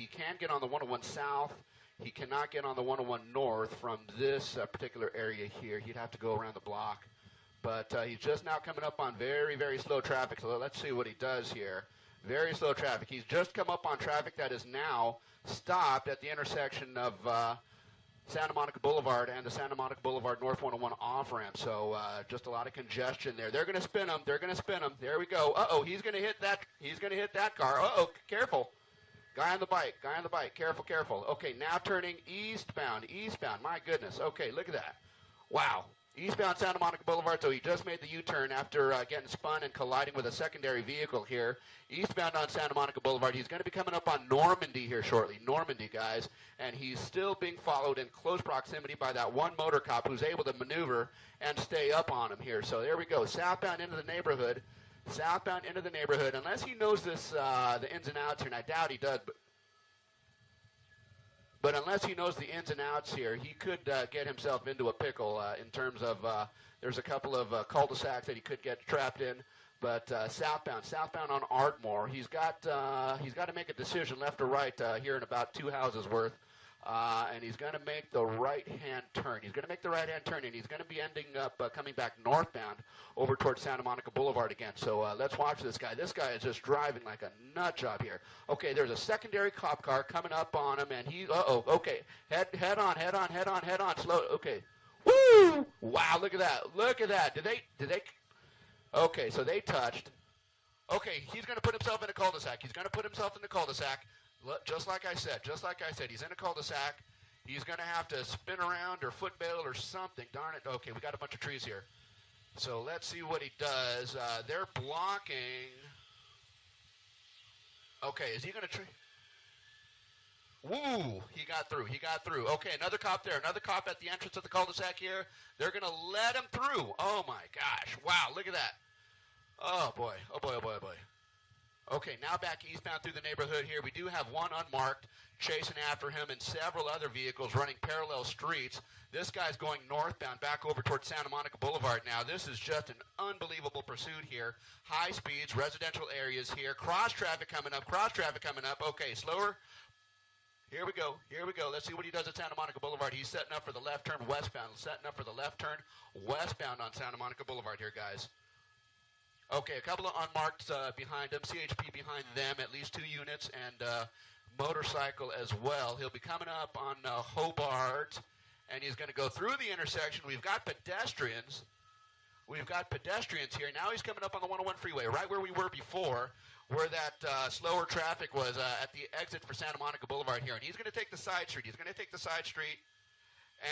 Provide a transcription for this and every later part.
he can get on the 101 south. He cannot get on the 101 north from this particular area here. He'd have to go around the block. But he's just now coming up on very, very slow traffic. So let's see what he does here. Very slow traffic. He's just come up on traffic that is now stopped at the intersection of Santa Monica Boulevard and the Santa Monica Boulevard North 101 off-ramp. So just a lot of congestion there. They're going to spin him. They're going to spin him. There we go. Uh-oh, he's going to hit that. He's going to hit that car. Uh-oh, careful. Guy on the bike. Guy on the bike. Careful, careful. Okay, now turning eastbound. Eastbound. My goodness. Okay, look at that. Wow. Eastbound Santa Monica Boulevard, so he just made the U-turn after getting spun and colliding with a secondary vehicle here. Eastbound on Santa Monica Boulevard. He's going to be coming up on Normandy here shortly. Normandy, guys. And he's still being followed in close proximity by that one motor cop who's able to maneuver and stay up on him here. So there we go. Southbound into the neighborhood. Southbound into the neighborhood. Unless he knows this, the ins and outs here, and I doubt he does, but unless he knows the ins and outs here, he could get himself into a pickle in terms of there's a couple of cul-de-sacs that he could get trapped in. But southbound on Ardmore, he's got to make a decision left or right here in about 2 houses worth. And he's going to make the right-hand turn. He's going to make the right-hand turn, and he's going to be ending up coming back northbound over towards Santa Monica Boulevard again. So let's watch this guy. This guy is just driving like a nut job here. Okay, there's a secondary cop car coming up on him, and he, okay, head on, slow, okay. Woo! Wow, look at that, look at that. Did they, okay, so they touched. Okay, he's going to put himself in a cul-de-sac. He's going to put himself in the cul-de-sac. Just like I said, he's in a cul-de-sac. He's going to have to spin around or foot bail or something. Darn it. Okay, we got a bunch of trees here. So let's see what he does. They're blocking. Okay, is he going to Woo! He got through. He got through. Okay, another cop there. Another cop at the entrance of the cul-de-sac here. They're going to let him through. Oh, my gosh. Wow, look at that. Oh, boy. Oh, boy, oh, boy, oh, boy. Okay, now back eastbound through the neighborhood here. We do have one unmarked chasing after him and several other vehicles running parallel streets. This guy's going northbound back over towards Santa Monica Boulevard now. This is just an unbelievable pursuit here. High speeds, residential areas here. Cross traffic coming up, Okay, slower. Here we go. Here we go. Let's see what he does at Santa Monica Boulevard. He's setting up for the left turn westbound. Setting up for the left turn westbound on Santa Monica Boulevard here, guys. Okay, a couple of unmarked behind him, CHP behind them, at least 2 units, and motorcycle as well. He'll be coming up on Hobart, and he's going to go through the intersection. We've got pedestrians. We've got pedestrians here. Now he's coming up on the 101 freeway, right where we were before, where that slower traffic was at the exit for Santa Monica Boulevard here. And he's going to take the side street. He's going to take the side street.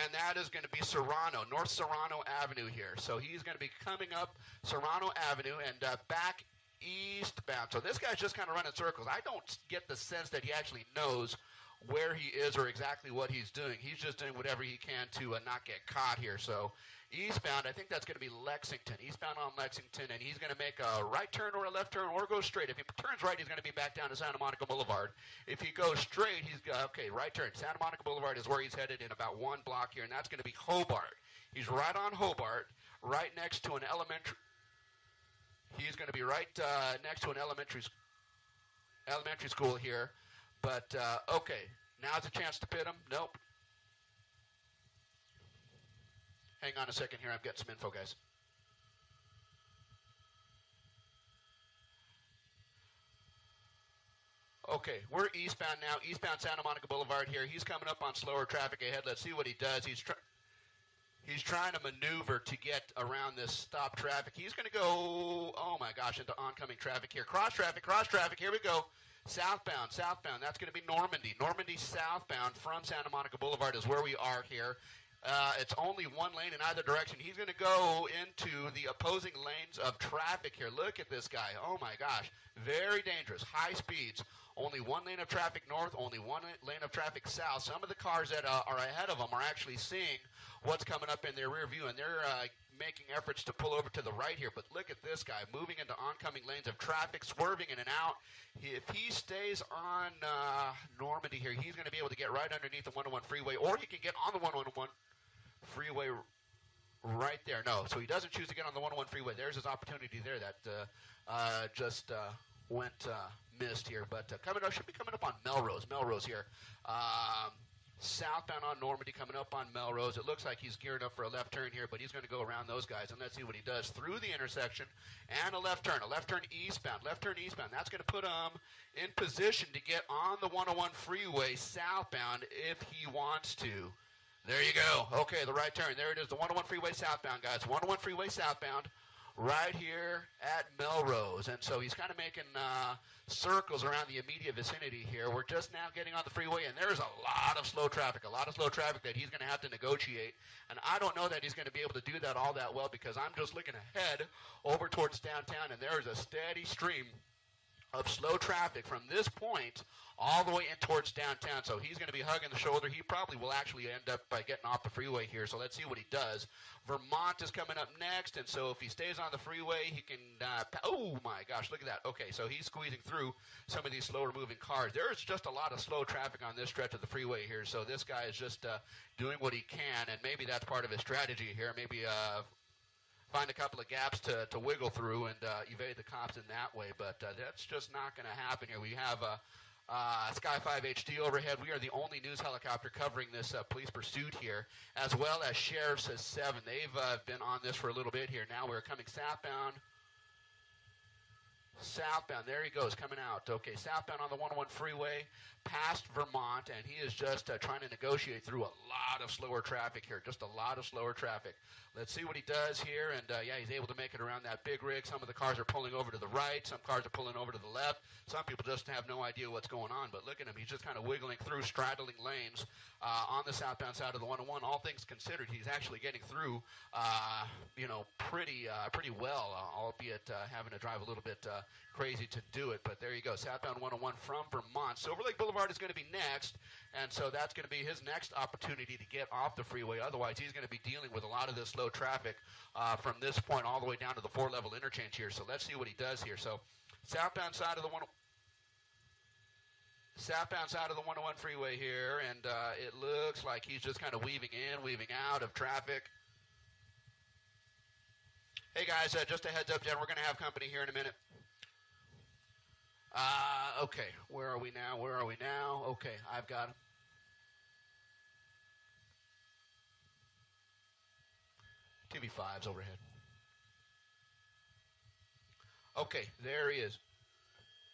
And that is going to be Serrano, North Serrano Avenue here. So he's going to be coming up Serrano Avenue and back eastbound. So this guy's just kind of running circles. I don't get the sense that he actually knows where he is or exactly what he's doing. He's just doing whatever he can to not get caught here. So eastbound, I think that's going to be Lexington, eastbound on Lexington, and he's going to make a right turn or a left turn or go straight. If he turns right, he's going to be back down to Santa Monica Boulevard. If he goes straight, he's okay, right turn. Santa Monica Boulevard is where he's headed in about 1 block here, and that's going to be Hobart. He's right on Hobart, right next to an elementary. He's going to be right next to an elementary school here. But, okay, now's a chance to pit him. Nope. Hang on a second here. I'm getting some info, guys. Okay, we're eastbound now. Eastbound Santa Monica Boulevard here. He's coming up on slower traffic ahead. Let's see what he does. He's trying to maneuver to get around this stop traffic. He's going to go, oh my gosh, into oncoming traffic here. Cross traffic. Here we go. Southbound. That's going to be Normandy. Normandy southbound from Santa Monica Boulevard is where we are here. It's only 1 lane in either direction. He's going to go into the opposing lanes of traffic here. Look at this guy. Oh, my gosh. Very dangerous. High speeds. Only 1 lane of traffic north, only 1 lane of traffic south. Some of the cars that are ahead of them are actually seeing what's coming up in their rear view, and they're making efforts to pull over to the right here. But look at this guy moving into oncoming lanes of traffic, swerving in and out. If he stays on Normandy here, he's going to be able to get right underneath the 101 freeway, or he can get on the 101 freeway right there. No, so he doesn't choose to get on the 101 freeway. There's his opportunity there. That just missed here. But coming up, should be coming up on Melrose here. Southbound on Normandy, coming up on Melrose. It looks like he's gearing up for a left turn here, but he's going to go around those guys, and let's see what he does through the intersection and a left turn eastbound. That's going to put him in position to get on the 101 freeway southbound if he wants to. There you go. Okay, the right turn. There it is, the 101 freeway southbound, guys. 101 freeway southbound right here at Melrose. And so he's kind of making circles around the immediate vicinity here. We're just now getting on the freeway, and there's a lot of slow traffic that he's going to have to negotiate. And I don't know that he's going to be able to do that all that well, because I'm just looking ahead over towards downtown, and there's a steady stream of slow traffic from this point all the way in towards downtown. So he's going to be hugging the shoulder. He probably will actually end up by getting off the freeway here. So let's see what he does. Vermont is coming up next, and so if he stays on the freeway, he can, oh my gosh, look at that. Okay, so he's squeezing through some of these slower moving cars. There's just a lot of slow traffic on this stretch of the freeway here. So this guy is just doing what he can, and maybe that's part of his strategy here. Maybe find a couple of gaps to wiggle through and evade the cops in that way, but that's just not going to happen here. We have Sky 5 HD overhead. We are the only news helicopter covering this police pursuit here, as well as Sheriff's 7. They've been on this for a little bit here. Now we're coming southbound. There he goes, coming out. Okay, southbound on the 101 freeway, past Vermont, and he is just trying to negotiate through a lot of slower traffic here, just a lot of slower traffic. Let's see what he does here, and yeah, he's able to make it around that big rig. Some of the cars are pulling over to the right, some cars are pulling over to the left. Some people just have no idea what's going on, but look at him. He's just kind of wiggling through, straddling lanes on the southbound side of the 101. All things considered, he's actually getting through, pretty well, albeit having to drive a little bit crazy to do it. But there you go, southbound 101 from Vermont. Silver Lake Boulevard is going to be next, and so that's going to be his next opportunity to get off the freeway. Otherwise, he's going to be dealing with a lot of this slow traffic from this point all the way down to the 4-level interchange here. So let's see what he does here. So southbound side of the 101 freeway here, and it looks like he's just kind of weaving in, weaving out of traffic. Hey guys, just a heads up, Jen, we're going to have company here in a minute. Okay, where are we now? Okay, I've got him. TV5's overhead. Okay, there he is.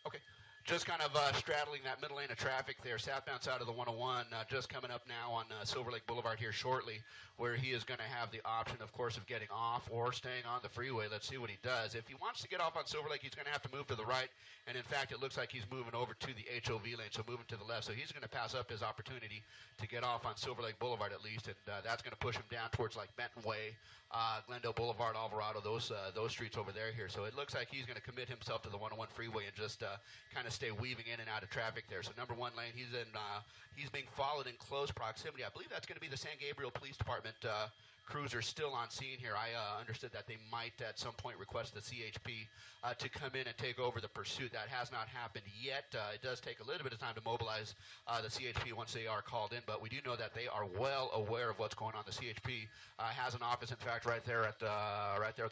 Okay, just kind of straddling that middle lane of traffic there, southbound side of the 101, just coming up now on Silver Lake Boulevard here shortly, where he is going to have the option, of course, of getting off or staying on the freeway. Let's see what he does. If he wants to get off on Silver Lake, he's going to have to move to the right, and in fact, it looks like he's moving over to the HOV lane, so moving to the left. So he's going to pass up his opportunity to get off on Silver Lake Boulevard at least, and that's going to push him down towards like Benton Way, Glendale Boulevard, Alvarado, those streets over there here. So it looks like he's going to commit himself to the 101 freeway and just kind of stay weaving in and out of traffic there. So number one lane, he's being followed in close proximity. I believe that's going to be the San Gabriel Police Department cruiser still on scene here. I understood that they might at some point request the CHP to come in and take over the pursuit. That has not happened yet. It does take a little bit of time to mobilize the CHP once they are called in, but we do know that they are well aware of what's going on. The CHP has an office, in fact, right there at the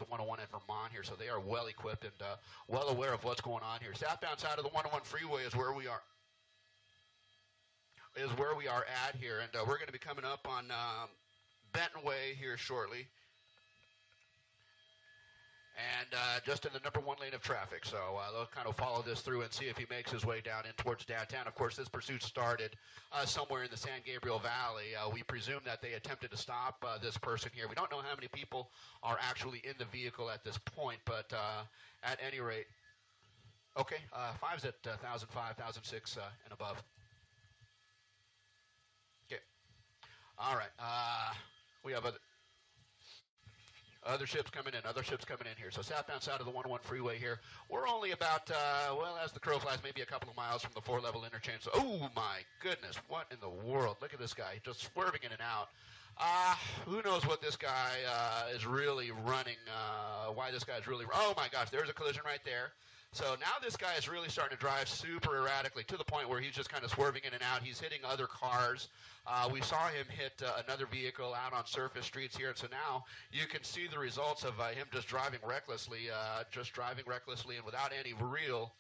101 in Vermont here, so they are well equipped and well aware of what's going on here. Southbound side of the 101 freeway is where we are. At here, and we're going to be coming up on Benton Way here shortly, and just in the number one lane of traffic. So they'll kind of follow this through and see if he makes his way down in towards downtown. Of course, this pursuit started somewhere in the San Gabriel Valley. We presume that they attempted to stop this person here. We don't know how many people are actually in the vehicle at this point, but at any rate, okay, 5's at 1,005, 1,006 and above. Okay, all right. We have other ships coming in here. So southbound side of the 101 freeway here. We're only about, as the crow flies, maybe a couple of miles from the 4-level interchange. So, oh my goodness, what in the world? Look at this guy, just swerving in and out. Who knows what this guy is really running, why this guy's really, oh my gosh, there's a collision right there. So now this guy is really starting to drive super erratically to the point where he's just kind of swerving in and out. He's hitting other cars. We saw him hit another vehicle out on surface streets here, and so now you can see the results of him just driving recklessly and without any real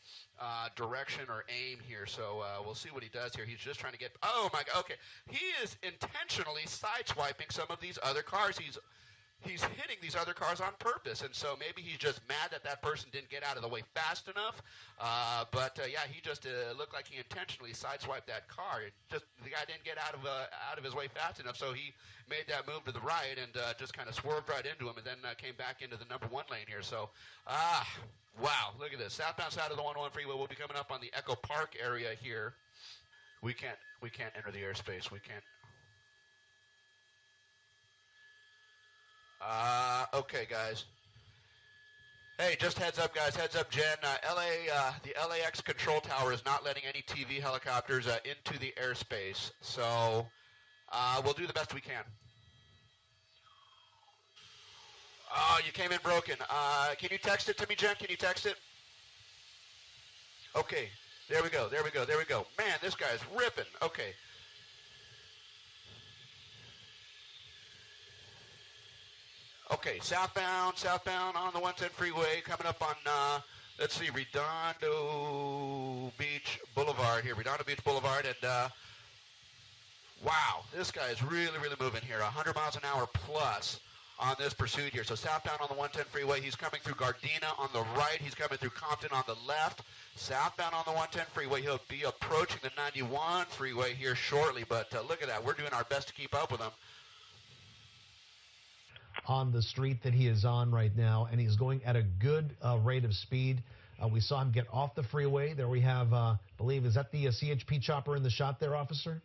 direction or aim here. So we'll see what he does here. He's just trying to get, oh my God, okay. He is intentionally sideswiping some of these other cars. He's hitting these other cars on purpose, and so maybe he's just mad that that person didn't get out of the way fast enough. Yeah, he just looked like he intentionally sideswiped that car. The guy didn't get out of his way fast enough, so he made that move to the right and just kind of swerved right into him, and then came back into the number 1 lane here. So, wow, look at this. Southbound side of the 101 freeway. We'll be coming up on the Echo Park area here. We can't enter the airspace. We can't. Okay, guys. Hey, just heads up, guys. Heads up, Jen. The LAX control tower is not letting any TV helicopters into the airspace. So we'll do the best we can. Oh, you came in broken. Can you text it to me, Jen? Can you text it? Okay. There we go. There we go. There we go. Man, this guy's ripping. Okay. Okay, southbound on the 110 freeway, coming up on, let's see, Redondo Beach Boulevard here, Redondo Beach Boulevard, and, wow, this guy is really, really moving here, 100 miles an hour plus on this pursuit here. So southbound on the 110 freeway, he's coming through Gardena on the right, he's coming through Compton on the left. Southbound on the 110 freeway, he'll be approaching the 91 freeway here shortly, but look at that, we're doing our best to keep up with him. On the street that he is on right now, and he's going at a good rate of speed. We saw him get off the freeway. There we have, I believe, is that the CHP chopper in the shot there, officer?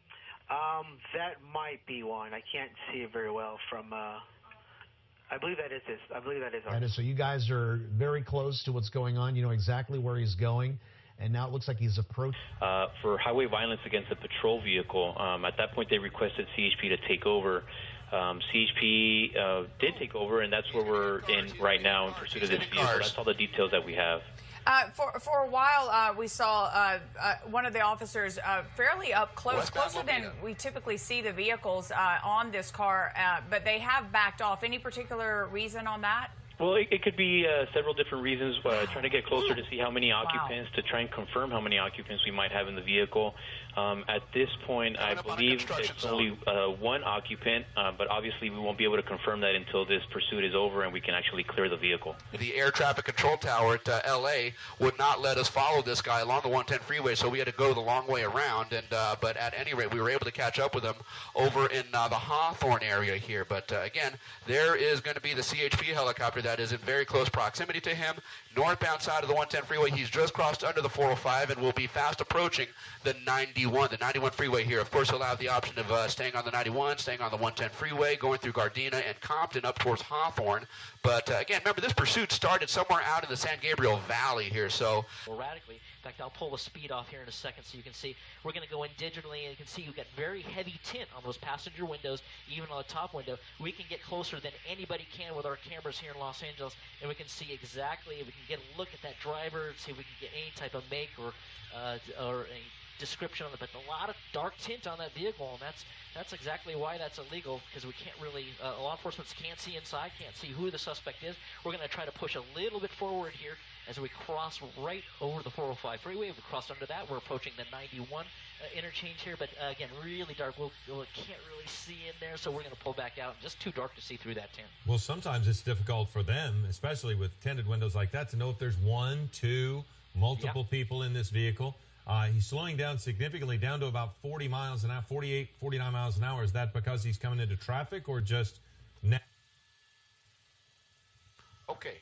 That might be one. I can't see it very well from, I believe that is this. I believe that is ours. That is, so you guys are very close to what's going on. You know exactly where he's going. And now it looks like he's approaching. For highway violence against a patrol vehicle, at that point they requested CHP to take over. CHP did take over, and that's where we're in right now in pursuit of this vehicle. That's all the details that we have. For a while, we saw one of the officers fairly up close, closer than we typically see the vehicles on this car, but they have backed off. Any particular reason on that? Well, it could be several different reasons. Trying to get closer to see how many occupants, to try and confirm how many occupants we might have in the vehicle. At this point, I believe it's only one occupant, but obviously we won't be able to confirm that until this pursuit is over and we can actually clear the vehicle. The air traffic control tower at LA would not let us follow this guy along the 110 freeway, so we had to go the long way around. And but at any rate, we were able to catch up with him over in the Hawthorne area here. But again, there is going to be the CHP helicopter that is in very close proximity to him. Northbound side of the 110 freeway, he's just crossed under the 405 and will be fast approaching the 91 freeway here. Of course, he'll have the option of staying on the 91, staying on the 110 freeway, going through Gardena and Compton up towards Hawthorne. But again, remember, this pursuit started somewhere out in the San Gabriel Valley here, so... Radically. In fact, I'll pull the speed off here in a second so you can see. We're going to go in digitally, and you can see you've got very heavy tint on those passenger windows, even on the top window. We can get closer than anybody can with our cameras here in Los Angeles, and we can see exactly, we can get a look at that driver, see if we can get any type of make or a description on it. But a lot of dark tint on that vehicle, and that's exactly why that's illegal, because we can't really, law enforcement can't see inside, can't see who the suspect is. We're going to try to push a little bit forward here as we cross right over the 405 freeway. We crossed under that. We're approaching the 91 interchange here, but again, really dark. We can't really see in there, so we're going to pull back out. Just too dark to see through that tint. Well, sometimes it's difficult for them, especially with tinted windows like that, to know if there's one, two, multiple people in this vehicle. He's slowing down significantly, down to about 40 miles an hour, 48, 49 miles an hour. Is that because he's coming into traffic or just... Okay,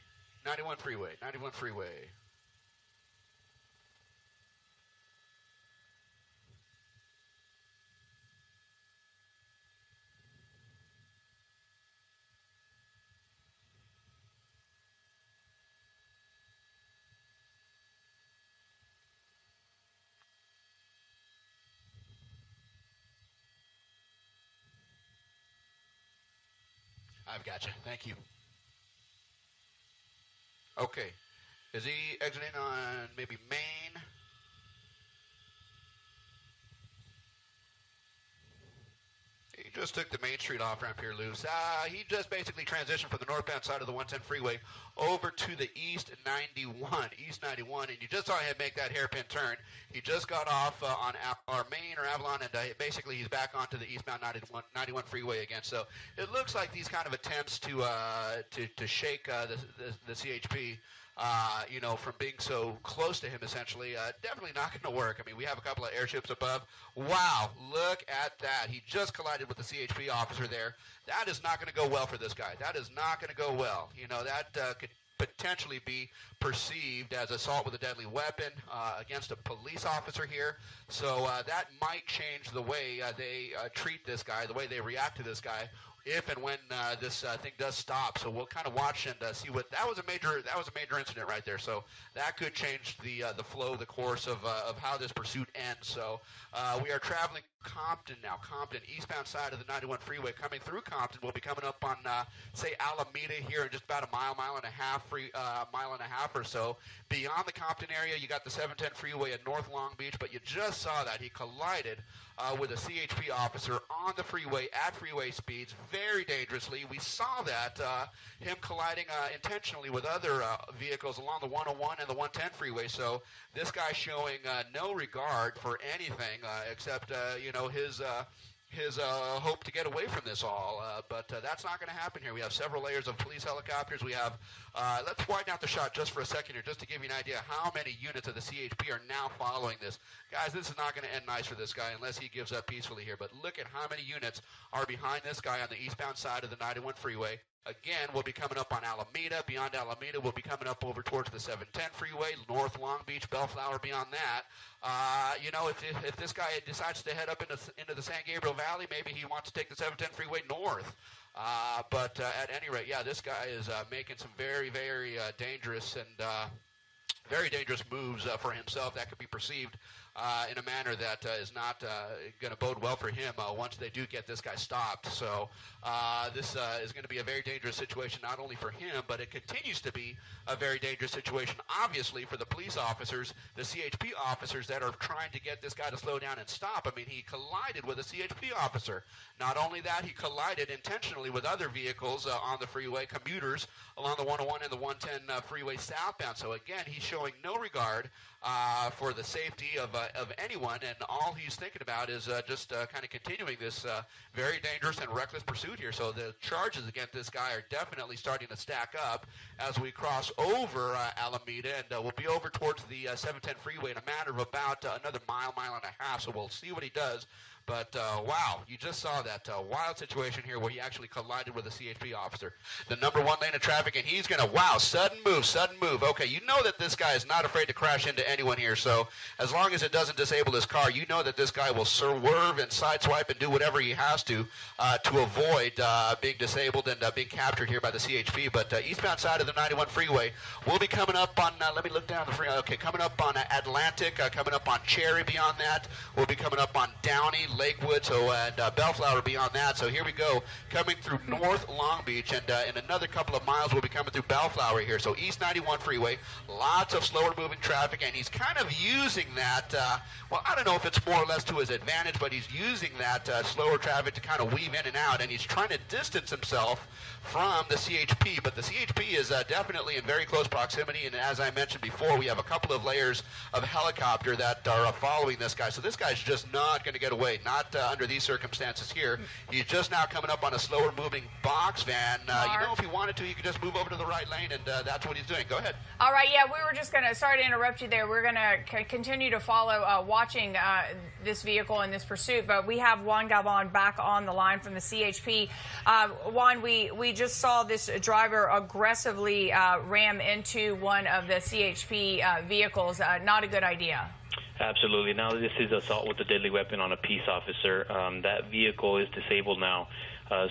91 freeway, 91 freeway. I've got you. Thank you. Okay. Is he exiting on maybe Main? He just took the Main Street off-ramp here loose. He just basically transitioned from the northbound side of the 110 freeway over to the East 91, and you just saw him make that hairpin turn. He just got off on our Main or Avalon, and basically he's back onto the eastbound 91 freeway again. So it looks like these kind of attempts to shake the CHP, from being so close to him, essentially, definitely not going to work. I mean, we have a couple of airships above. Wow, look at that. He just collided with the CHP officer there. That is not going to go well for this guy. That is not going to go well. That could potentially be perceived as assault with a deadly weapon against a police officer here. So that might change the way they treat this guy, the way they react to this guy, if and when this thing does stop. So we'll kind of watch and see what that was a major incident right there. So that could change the flow, the course of how this pursuit ends. So we are traveling Compton now. Compton, eastbound side of the 91 freeway, coming through Compton. We'll be coming up on say Alameda here in just about a mile and a half or so. Beyond the Compton area, you got the 710 freeway at North Long Beach, but you just saw that he collided with a CHP officer on the freeway at freeway speeds, very dangerously. We saw that him colliding intentionally with other vehicles along the 101 and the 110 freeway. So this guy showing no regard for anything except his hope to get away from this all. But that's not going to happen here. We have several layers of police helicopters. We have, let's widen out the shot just for a second here, just to give you an idea how many units of the CHP are now following this. Guys, this is not going to end nice for this guy unless he gives up peacefully here. But look at how many units are behind this guy on the eastbound side of the 91 freeway. Again, we'll be coming up on Alameda. Beyond Alameda, we'll be coming up over towards the 710 freeway, North Long Beach, Bellflower beyond that. If this guy decides to head up into the San Gabriel Valley, maybe he wants to take the 710 freeway north. But at any rate, yeah, this guy is making some very, very dangerous and very dangerous moves for himself that could be perceived in a manner that is not going to bode well for him once they do get this guy stopped. So this is going to be a very dangerous situation, not only for him, but it continues to be a very dangerous situation, obviously, for the police officers, the CHP officers that are trying to get this guy to slow down and stop. I mean, he collided with a CHP officer. Not only that, he collided intentionally with other vehicles on the freeway, commuters along the 101 and the 110 freeway southbound. So again, he's showing no regard for the safety of anyone, and all he's thinking about is just kind of continuing this very dangerous and reckless pursuit here. So the charges against this guy are definitely starting to stack up as we cross over Alameda, and we'll be over towards the 710 freeway in a matter of about another mile and a half. So we'll see what he does. But, wow, you just saw that wild situation here where he actually collided with a CHP officer. The number one lane of traffic, and he's going to, wow, sudden move. Okay, you know that this guy is not afraid to crash into anyone here. So as long as it doesn't disable his car, you know that this guy will swerve and sideswipe and do whatever he has to avoid being disabled and being captured here by the CHP. But eastbound side of the 91 freeway, we'll be coming up on, let me look down the freeway. Okay, coming up on Atlantic, coming up on Cherry beyond that. We'll be coming up on Downey, Lakewood, and Bellflower beyond that. So here we go, coming through North Long Beach, and in another couple of miles we'll be coming through Bellflower here. So East 91 freeway, lots of slower moving traffic, and he's kind of using that, well, I don't know if it's more or less to his advantage, but he's using that slower traffic to kind of weave in and out, and he's trying to distance himself from the CHP. But the CHP is definitely in very close proximity, and as I mentioned before, we have a couple of layers of helicopter that are following this guy. So this guy's just not going to get away. Not under these circumstances here. He's just now coming up on a slower moving box van. If he wanted to, he could just move over to the right lane, and that's what he's doing. Go ahead. All right, yeah, we were just going to, sorry to interrupt you there. We're going to continue to follow, watching this vehicle in this pursuit, but we have Juan Galvan back on the line from the CHP. Juan, we just saw this driver aggressively ram into one of the CHP vehicles. Not a good idea. Absolutely. Now this is assault with a deadly weapon on a peace officer. That vehicle is disabled now.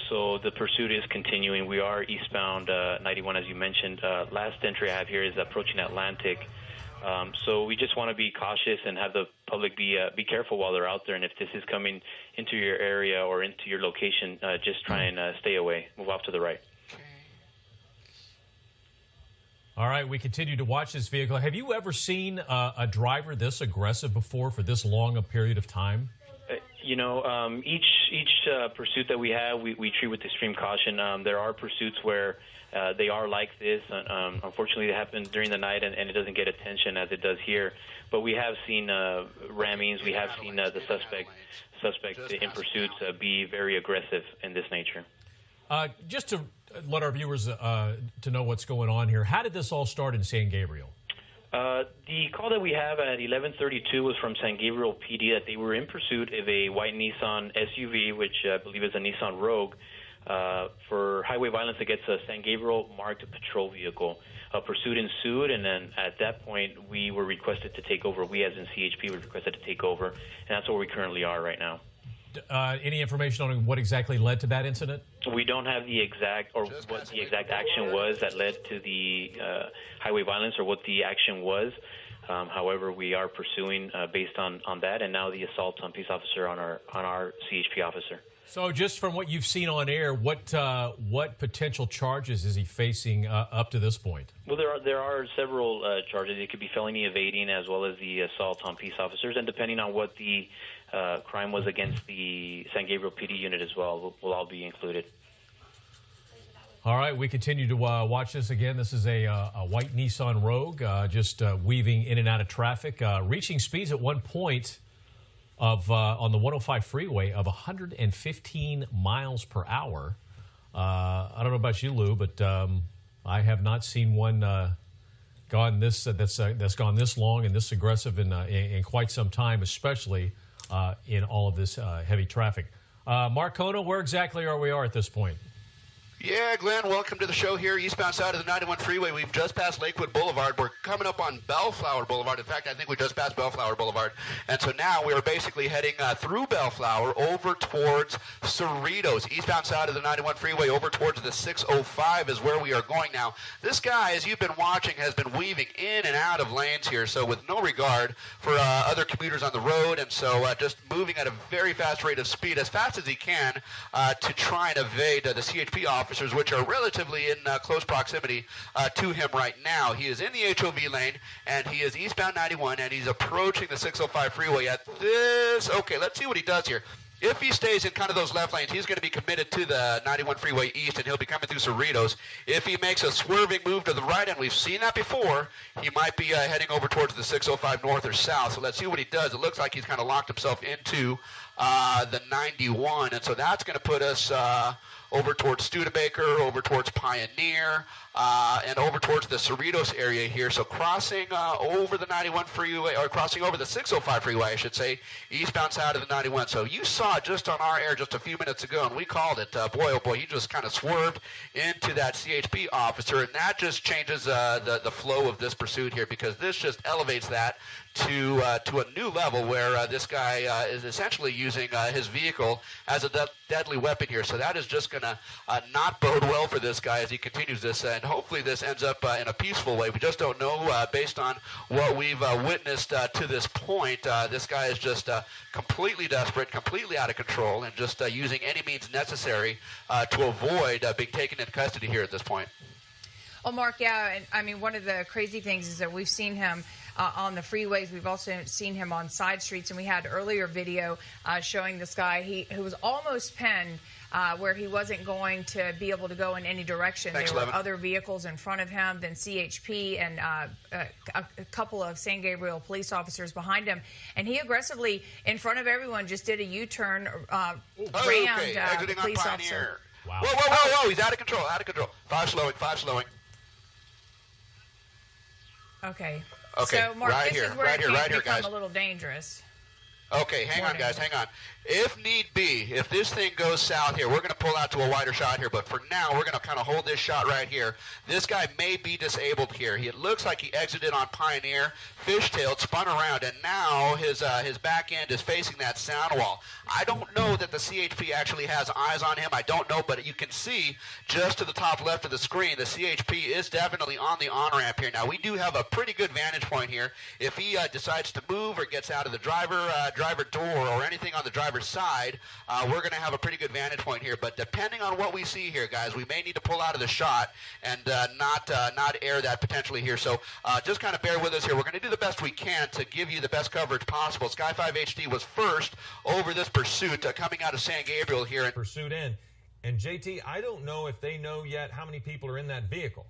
So the pursuit is continuing. We are eastbound 91, as you mentioned. Last entry I have here is approaching Atlantic. So we just want to be cautious and have the public be careful while they're out there. And if this is coming into your area or into your location, just try and stay away. Move off to the right. All right, we continue to watch this vehicle. Have you ever seen a driver this aggressive before for this long a period of time? Each pursuit that we have, we treat with extreme caution. There are pursuits where they are like this. Unfortunately, it happens during the night, and it doesn't get attention as it does here. But we have seen rammings. We have seen the suspect in pursuits be very aggressive in this nature. Just to let our viewers to know what's going on here, how did this all start in San Gabriel? The call that we have at 11:32 was from San Gabriel PD that they were in pursuit of a white Nissan SUV, which I believe is a Nissan Rogue, for highway violence against a San Gabriel marked patrol vehicle. A pursuit ensued, and then at that point we were requested to take over. We, as in CHP, were requested to take over, and that's where we currently are right now. Any information on what exactly led to that incident? We don't have the exact, or what the exact action was that led to the highway violence, or what the action was. However, we are pursuing based on that, and now the assault on peace officer on our CHP officer. So, just from what you've seen on air, what potential charges is he facing up to this point? Well, there are several charges. It could be felony evading as well as the assault on peace officers, and depending on what the crime was against the San Gabriel PD unit as well, will all be included. All right, we continue to watch this again. This is a white Nissan Rogue, just weaving in and out of traffic, reaching speeds at one point of on the 105 freeway of 115 miles per hour. I don't know about you, Lou, but I have not seen one gone this that's gone this long and this aggressive in quite some time, especially in all of this heavy traffic. Marcona, where exactly are we at this point? Yeah, Glenn, welcome to the show here, eastbound side of the 91 freeway. We've just passed Lakewood Boulevard. We're coming up on Bellflower Boulevard. In fact, I think we just passed Bellflower Boulevard. And so now we are basically heading through Bellflower over towards Cerritos. Eastbound side of the 91 freeway over towards the 605 is where we are going now. This guy, as you've been watching, has been weaving in and out of lanes here, so with no regard for other commuters on the road, and so just moving at a very fast rate of speed, as fast as he can, to try and evade the CHP officers, which are relatively in close proximity to him right now. He is in the HOV lane, and he is eastbound 91, and he's approaching the 605 freeway at this. Okay, let's see what he does here. If he stays in kind of those left lanes, he's going to be committed to the 91 freeway east, and he'll be coming through Cerritos. If he makes a swerving move to the right, and we've seen that before, he might be heading over towards the 605 north or south. So let's see what he does. It looks like he's kind of locked himself into the 91, and so that's going to put us over towards Studebaker, over towards Pioneer, and over towards the Cerritos area here. So crossing over the 91 freeway, or crossing over the 605 freeway, I should say, eastbound side of the 91. So you saw just on our air just a few minutes ago, and we called it, boy, oh boy, he just kind of swerved into that CHP officer, and that just changes the flow of this pursuit here, because this just elevates that to a new level where this guy is essentially using his vehicle as a deadly weapon here. So that is just going to not bode well for this guy as he continues this, and hopefully this ends up in a peaceful way. We just don't know based on what we've witnessed to this point. This guy is just completely desperate, completely out of control, and just using any means necessary to avoid being taken into custody here at this point. Well, Mark, yeah, and I mean, one of the crazy things is that we've seen him on the freeways. We've also seen him on side streets, and we had earlier video showing this guy who was almost penned where he wasn't going to be able to go in any direction. Thanks, there were Levin. other vehicles in front of him, then CHP and a couple of San Gabriel police officers behind him, and he aggressively, in front of everyone, just did a U-turn, rammed the police officer. Wow. Whoa, whoa, whoa, whoa, he's out of control, out of control. Five slowing. Okay. Okay, So, Mark, right this here, is where right it here, can right here, become guys. a little dangerous. Okay, hang on, guys, hang on. If need be, if this thing goes south here, we're going to pull out to a wider shot here, but for now, we're going to kind of hold this shot right here. This guy may be disabled here. It looks like he exited on Pioneer, fishtailed, spun around, and now his back end is facing that sound wall. I don't know that the CHP actually has eyes on him. I don't know, but you can see just to the top left of the screen, the CHP is definitely on the on-ramp here. Now, we do have a pretty good vantage point here. If he decides to move or gets out of the driver's driver door or anything on the driver's side, we're going to have a pretty good vantage point here. But depending on what we see here, guys, we may need to pull out of the shot and not air that potentially here. So just kind of bear with us here. We're going to do the best we can to give you the best coverage possible. Sky 5 HD was first over this pursuit coming out of San Gabriel here. Pursuit in. And JT, I don't know if they know yet how many people are in that vehicle.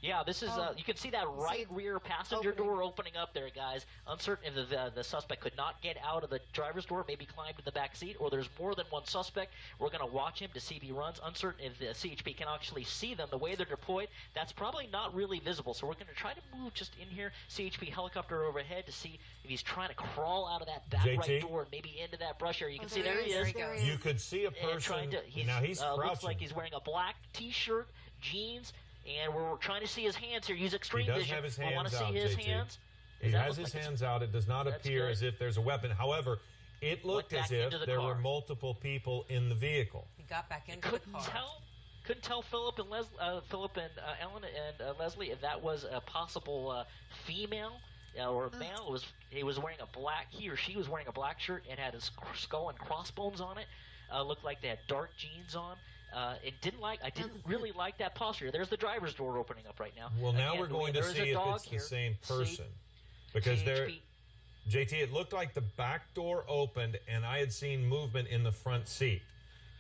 Yeah, this is, you can see that right rear passenger door opening up there, guys. Uncertain if the suspect could not get out of the driver's door, maybe climbed to the back seat, or there's more than one suspect. We're going to watch him to see if he runs. Uncertain if the CHP can actually see them. The way they're deployed, that's probably not really visible. So we're going to try to move just in here, CHP helicopter overhead, to see if he's trying to crawl out of that back right door and maybe into that brush area. You can see there he is. You could see a person. Now he's crouching. Looks like he's wearing a black T-shirt, jeans, and we're trying to see his hands here. Use extreme vision. He does have his hands we want to out, see his JT. hands. He has his hands out. It does not appear as if there's a weapon. However, it looked as if there were multiple people in the vehicle. He got back into the car. Couldn't tell Philip and Ellen and Leslie if that was a possible female or male. He was wearing a black. He or she was wearing a black shirt and had his skull and crossbones on it. Looked like they had dark jeans on. I didn't really like that posture. There's the driver's door opening up right now. Well, now we're going to see if it's the same person. Because JT, it looked like the back door opened and I had seen movement in the front seat.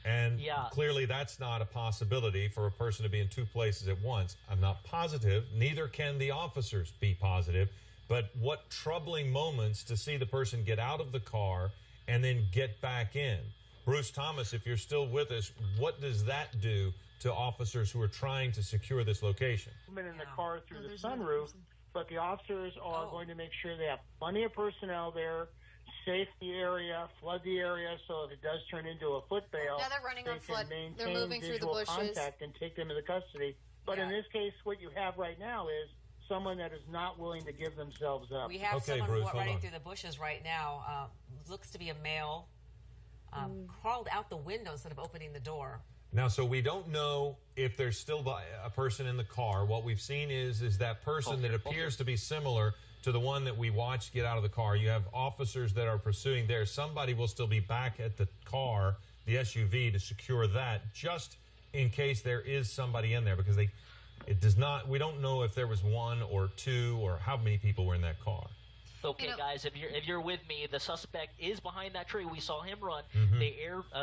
And clearly that's not a possibility for a person to be in two places at once. I'm not positive. Neither can the officers be positive. But what troubling moments to see the person get out of the car and then get back in. Bruce Thomas, if you're still with us, what does that do to officers who are trying to secure this location? Movement in the car through the sunroof, but the officers are going to make sure they have plenty of personnel there, safe the area, flood the area, so if it does turn into a foot bail, they're running on flood. They're maintain moving through the visual bushes contact and take them into custody. But in this case, what you have right now is someone that is not willing to give themselves up. We have someone running through the bushes right now. Looks to be a male. Crawled out the window instead of opening the door. Now, so we don't know if there's still a person in the car. What we've seen is that person that appears to be similar to the one that we watched get out of the car. You have officers that are pursuing there. Somebody will still be back at the car, the SUV, to secure that, just in case there is somebody in there, because we don't know if there was one or two or how many people were in that car. Okay, guys, if you're with me, the suspect is behind that tree. We saw him run. They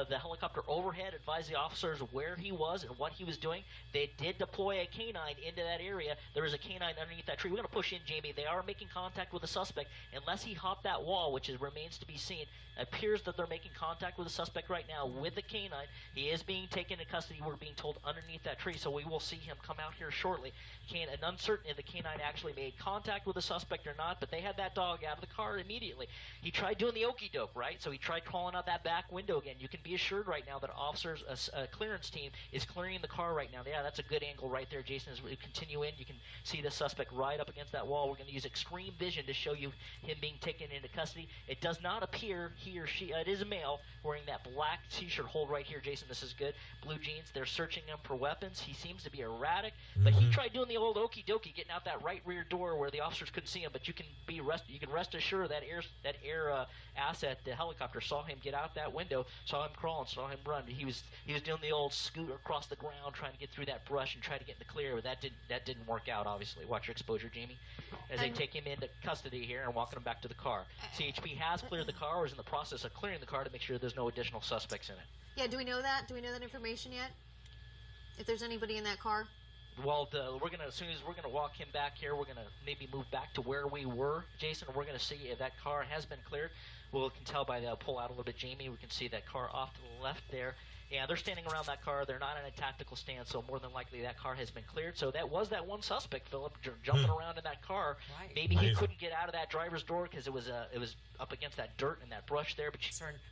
the helicopter overhead advised the officers where he was and what he was doing. They did deploy a canine into that area. There is a canine underneath that tree. We're going to push in, Jamie. They are making contact with the suspect. Unless he hopped that wall, which remains to be seen, it appears that they're making contact with the suspect right now with the canine. He is being taken into custody, we're being told, underneath that tree, so we will see him come out here shortly. Uncertain if the canine actually made contact with the suspect or not, but they had that dog out of the car immediately. He tried doing the okey doke, right? So he tried crawling out that back window again. You can be assured right now that officers, a clearance team, is clearing the car right now. Yeah, that's a good angle right there, Jason. As we continue in, you can see the suspect right up against that wall. We're going to use extreme vision to show you him being taken into custody. It does not appear he or she, it is a male, wearing that black T-shirt. Hold right here, Jason. This is good. Blue jeans. They're searching him for weapons. He seems to be erratic, but he tried doing the old okey dokey, getting out that right rear door where the officers couldn't see him. But you can rest assured that air asset, the helicopter, saw him get out that window, saw him crawling, saw him run. He was doing the old scooter across the ground, trying to get through that brush and try to get in the clear, but that didn't work out. Obviously, watch your exposure, Jamie, as they take him into custody here and walking him back to the car. CHP has cleared the car, or is in the process of clearing the car to make sure there's no additional suspects in it. Yeah, do we know that? Do we know that information yet? If there's anybody in that car? Well, as soon as we're gonna walk him back here, we're gonna maybe move back to where we were, Jason. We're gonna see if that car has been cleared. We can tell by the pull out a little bit, Jamie. We can see that car off to the left there. Yeah, they're standing around that car. They're not in a tactical stance, so more than likely that car has been cleared. So that was that one suspect, Philip, jumping around in that car. Right. Maybe he couldn't get out of that driver's door because it was up against that dirt and that brush there. But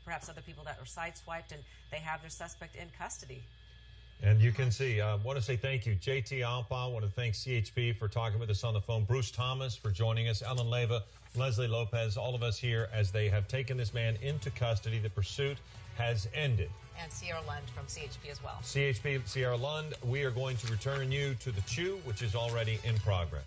perhaps other people that were sideswiped and they have their suspect in custody. And you can see, I want to say thank you, JT Alpa. I want to thank CHP for talking with us on the phone. Bruce Thomas for joining us. Ellen Leyva, Leslie Lopez, all of us here as they have taken this man into custody. The pursuit has ended. And Sierra Lund from CHP as well. CHP, Sierra Lund, we are going to return you to the Chew, which is already in progress.